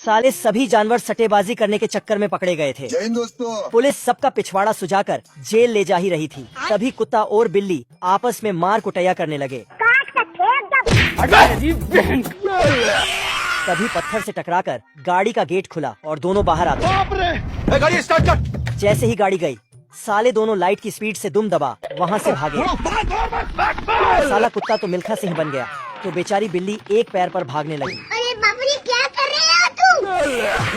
साले सभी जानवर सट्टेबाजी करने के चक्कर में पकड़े गए थे। जय हिंद दोस्तों। पुलिस सबका पिछवाड़ा सुझाकर जेल ले जा ही रही थी। तभी कुत्ता और बिल्ली आपस में मार कुटैया करने लगे। तभी पत्थर से टकराकर गाड़ी का गेट खुला और दोनों बाहर आ गए। गाड़ी स्टार्ट कर। जैसे ही गाड़ी गई, साले दोनों लाइट की स्पीड से दुम दबा वहाँ से भागे। साला कुत्ता तो मिल्खा सिंह बन गया, तो बेचारी बिल्ली एक पैर पर भागने लगी। अरे बाप रे, क्या कर रहे हो तुम?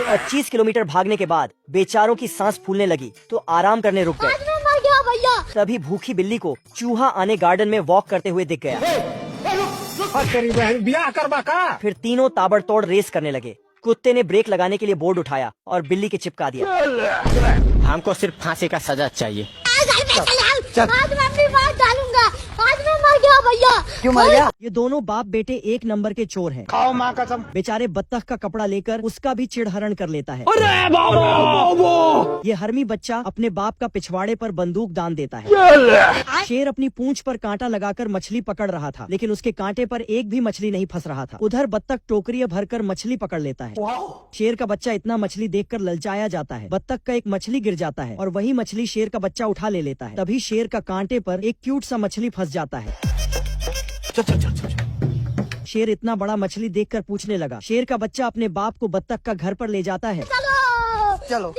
25 किलोमीटर भागने के बाद बेचारों की सांस फूलने लगी, तो आराम करने रुक गए। मर गया भैया। तभी भूखी बिल्ली को चूहा आने गार्डन में वॉक करते हुए दिख गया। तेरी बहन ब्याह करवा का। फिर तीनों ताबड़तोड़ रेस करने लगे। कुत्ते ने ब्रेक लगाने के लिए बोर्ड उठाया और बिल्ली के चिपका दिया। हमको सिर्फ फांसी का सजा चाहिए। आज मैं अपनी बात डालूंगा। आज मैं मर गया भैया। क्यों मर गया? ये दोनों बाप बेटे एक नंबर के चोर हैं। खाओ माँ कसम। बेचारे बत्तख का कपड़ा लेकर उसका भी चिड़हरण कर लेता है। अरे बाबा। ये हरमी बच्चा अपने बाप का पिछवाड़े पर बंदूक दान देता है। शेर अपनी पूंछ पर कांटा लगाकर मछली पकड़ रहा था, लेकिन उसके कांटे पर एक भी मछली नहीं फंस रहा था। उधर बत्तख टोकरियां भरकर मछली पकड़ लेता है। शेर का बच्चा इतना मछली देखकर ललचाया जाता है। बत्तख का एक मछली गिर जाता है और वही मछली शेर का बच्चा उठा ले लेता है। तभी शेर का कांटे पर एक क्यूट सा मछली फंस जाता है। शेर इतना बड़ा मछली देखकर पूछने लगा। शेर का बच्चा अपने बाप को बत्तख का घर पर ले जाता है। चलो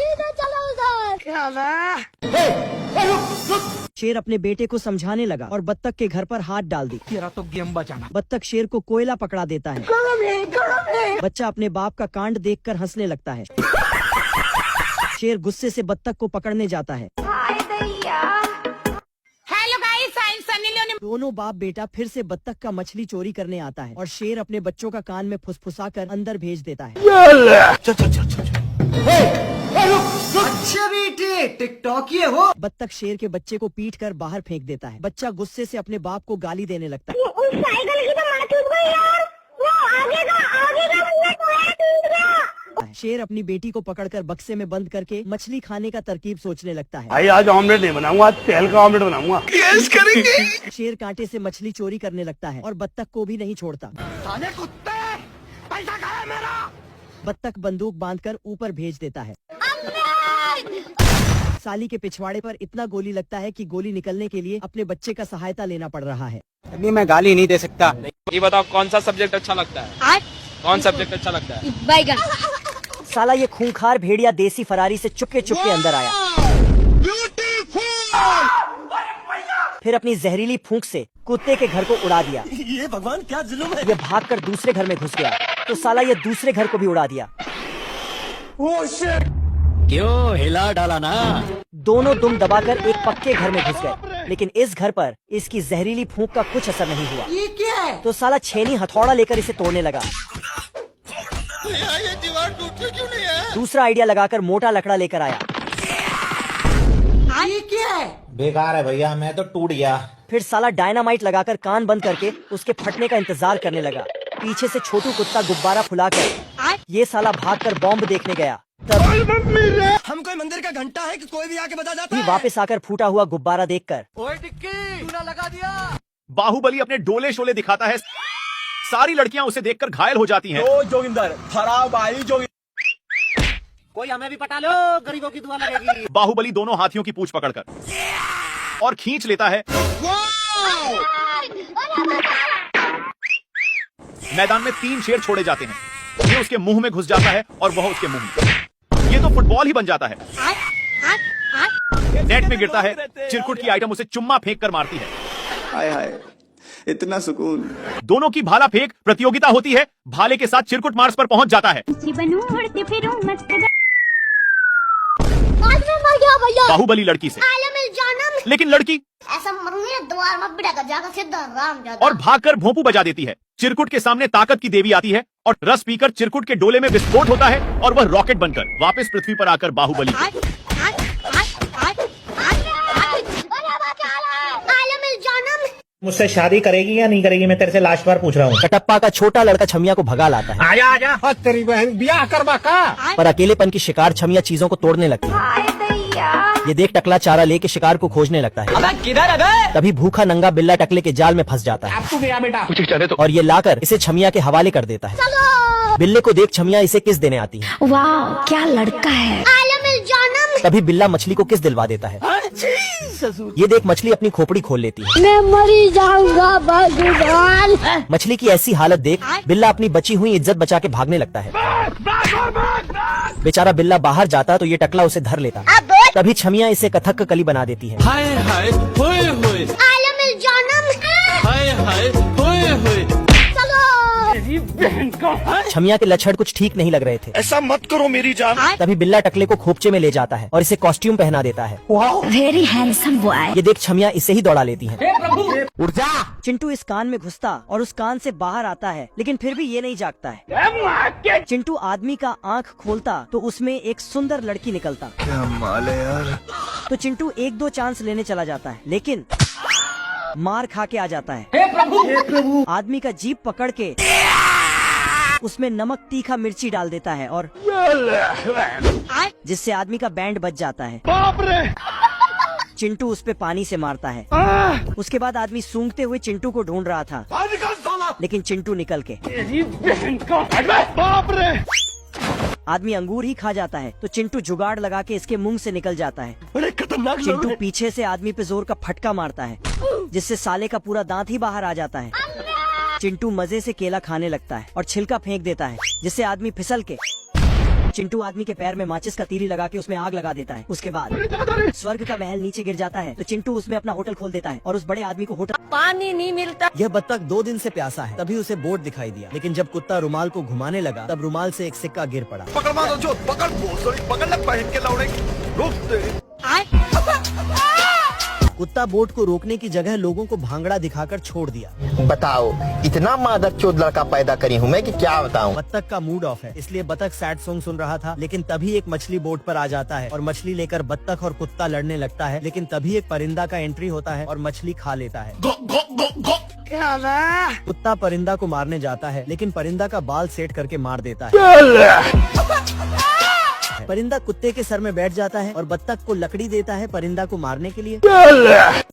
शेर अपने बेटे को समझाने लगा और बत्तख के घर पर हाथ डाल दी। तेरा तो गेम बचाना। बत्तख शेर को कोयला पकड़ा देता है। बच्चा अपने बाप का कांड देखकर हंसने लगता है। शेर गुस्से से बत्तख को पकड़ने जाता है। Hello guys, I am Sunny Leone. दोनों बाप बेटा फिर से बत्तख का मछली चोरी करने आता है और शेर अपने बच्चों का कान में फुसफुसाकर अंदर भेज देता है। अच्छा बेटे, टिकटॉक ये हो। बत्तख शेर के बच्चे को पीट कर बाहर फेंक देता है। बच्चा गुस्से से अपने बाप को गाली देने लगता है। उस साइकिल की तो माँ टूट गई यार। वो आगे का बंदा टूट गया। शेर अपनी बेटी को पकड़कर बक्से में बंद करके मछली खाने का तरकीब सोचने लगता है। भाई आज ऑमलेट नहीं बनाऊंगा, आज तेल का ऑमलेट बनाऊंगा। यस करेंगे। शेर कांटे से मछली चोरी करने लगता है और बत्तख को भी नहीं छोड़ता। साले कुत्ते, पैसा खाया मेरा। बत्तख बंदूक बांधकर ऊपर भेज देता है। साली के पिछवाड़े पर इतना गोली लगता है कि गोली निकलने के लिए अपने बच्चे का सहायता लेना पड़ रहा है। अभी मैं गाली नहीं दे सकता। ये बताओ कौन सा सब्जेक्ट अच्छा लगता है? कौन सब्जेक्ट अच्छा लगता है? बैगन। साला ये खूंखार भेड़िया देसी फरारी से चुपके चुपके अंदर आया। फिर अपनी जहरीली फूंक से कुत्ते के घर को उड़ा दिया। ये भगवान क्या जुल्म है। ये भागकर दूसरे घर में घुस गया, तो साला ये दूसरे घर को भी उड़ा दिया। क्यों हिला डाला ना? दोनों दुम दबाकर एक पक्के घर में घुस गए, लेकिन इस घर पर इसकी जहरीली फूंक का कुछ असर नहीं हुआ। ये क्या है? तो साला छेनी हथौड़ा लेकर इसे तोड़ने लगा। ये दीवार टूटती क्यों नहीं है? दूसरा आइडिया लगाकर मोटा लकड़ा लेकर आया। ये क्या है? बेकार है भैया, मैं तो टूट गया। फिर साला डायनामाइट लगाकर कान बंद करके उसके फटने का इंतजार करने लगा। पीछे से छोटू कुत्ता गुब्बारा फुलाकर ये साला भागकर बॉम्ब देखने गया। तब हम कोई मंदिर का घंटा है कि कोई भी आके बजा जाता भी है। वापस आकर फूटा हुआ गुब्बारा देखकर ओए टिक्की, चूना लगा दिया। बाहुबली अपने डोले शोले दिखाता है। सारी लड़कियां उसे देखकर घायल हो जाती हैं। जोगिंदर खराब आई जोगिंदर। कोई हमें भी पटा लो, गरीबों की दुआ लगेगी। बाहुबली दोनों हाथियों की पूंछ पकड़कर और खींच लेता है। मैदान में 3 शेर छोड़े जाते हैं। ये उसके मुंह में घुस जाता है और वह उसके मुंह में। ये तो फुटबॉल ही बन जाता है। नेट में गिरता है। चिरकुट की आइटम उसे चुम्मा फेंक कर मारती है। हाय हाय, इतना सुकून। दोनों की भाला फेंक प्रतियोगिता होती है। भाले के साथ चिरकुट मार्स पर पहुंच जाता है। आज मैं मर गया भैया। बाहुबली लड़की से, लेकिन लड़की ऐसा मरूंगी द्वार में बिड़ा कर जाकर सीधा राम जाता। और भागकर भोंपू बजा देती है। चिरकुट के सामने ताकत की देवी आती है और रस पीकर चिरकुट के डोले में विस्फोट होता है और वह रॉकेट बनकर वापस पृथ्वी पर आकर बाहुबली मुझसे शादी करेगी या नहीं करेगी, मैं तेरे से लास्ट बार पूछ रहा हूँ। कटप्पा का छोटा लड़का छमिया को भगा लाता है। आजा आजा। तेरी बहन ब्याह करवा का। पर अकेलेपन की शिकार छमिया चीजों को तोड़ने लगती है। ये देख टकला चारा लेके शिकार को खोजने लगता है। अबे किधर है? तभी भूखा नंगा बिल्ला टकले के जाल में फंस जाता है अब तू गया बेटा। कुछ चाहे तो और ये लाकर इसे छमिया के हवाले कर देता है। बिल्ले को देख छमिया इसे किस देने आती है। वाह क्या लड़का है। आलम जानम। तभी बिल्ला मछली को किस दिलवा देता है। ये देख मछली अपनी खोपड़ी खोल लेती है। मैं मरी जाऊंगा भगवान। मछली की ऐसी हालत देख बिल्ला अपनी बची हुई इज्जत बचा के भागने लगता है। बेचारा बिल्ला बाहर जाता तो ये टकला उसे धर लेता। तभी छमिया इसे कथक कली बना देती है। हाय हाय होए होए आलम जानम। हाय हाय होए होए। छमिया के लक्षण कुछ ठीक नहीं लग रहे थे। ऐसा मत करो मेरी जान। तभी बिल्ला टकले को खोपचे में ले जाता है और इसे कॉस्ट्यूम पहना देता है। Very handsome boy. ये देख छमिया इसे ही दौड़ा लेती है। उठ जा। चिंटू इस कान में घुसता और उस कान से बाहर आता है, लेकिन फिर भी ये नहीं जागता है। चिंटू आदमी का आँख खोलता तो उसमें एक सुंदर लड़की निकलता। क्या माल है यार। तो चिंटू 1-2 चांस लेने चला जाता है, लेकिन मार खा के आ जाता है। हे प्रभु। आदमी का जीप पकड़ के उसमें नमक तीखा मिर्ची डाल देता है और जिससे आदमी का बैंड बच जाता है। बाप रे। चिंटू उस पे पानी से मारता है। उसके बाद आदमी सूंघते हुए चिंटू को ढूंढ रहा था, लेकिन चिंटू निकल के। तेरी बहन का। बाप रे। आदमी अंगूर ही खा जाता है तो चिंटू जुगाड़ लगा के इसके मुंह से निकल जाता है। बड़े खतरनाक लोग चिंटू हैं। पीछे से आदमी पे जोर का फटका मारता है, जिससे साले का पूरा दांत ही बाहर आ जाता है। चिंटू मजे से केला खाने लगता है और छिलका फेंक देता है, जिससे आदमी फिसल के। चिंटू आदमी के पैर में माचिस का तीली लगा के उसमें आग लगा देता है। उसके बाद स्वर्ग का महल नीचे गिर जाता है तो चिंटू उसमें अपना होटल खोल देता है और उस बड़े आदमी को होटल। पानी नहीं मिलता। यह बत्तख 2 दिन से प्यासा है, तभी उसे बोट दिखाई दिया, लेकिन जब कुत्ता रुमाल को घुमाने लगा तब रुमाल से एक सिक्का गिर पड़ा। पकड़ मारो जो पकड़ पकड़ ले पहन के लौड़े। रुक तेरी। कुत्ता बोट को रोकने की जगह लोगों को भांगड़ा दिखाकर छोड़ दिया। बताओ इतना मादक चोद लड़का पैदा करी हूँ मैं कि क्या बताऊँ। बत्तख का मूड ऑफ है, इसलिए बत्तख सैड सॉन्ग सुन रहा था, लेकिन तभी एक मछली बोट पर आ जाता है और मछली लेकर बत्तख और कुत्ता लड़ने लगता है, लेकिन तभी एक परिंदा का एंट्री होता है और मछली खा लेता है। कुत्ता परिंदा को मारने जाता है, लेकिन परिंदा का बाल सेट करके मार देता है। परिंदा कुत्ते के सर में बैठ जाता है और बत्तख को लकड़ी देता है परिंदा को मारने के लिए।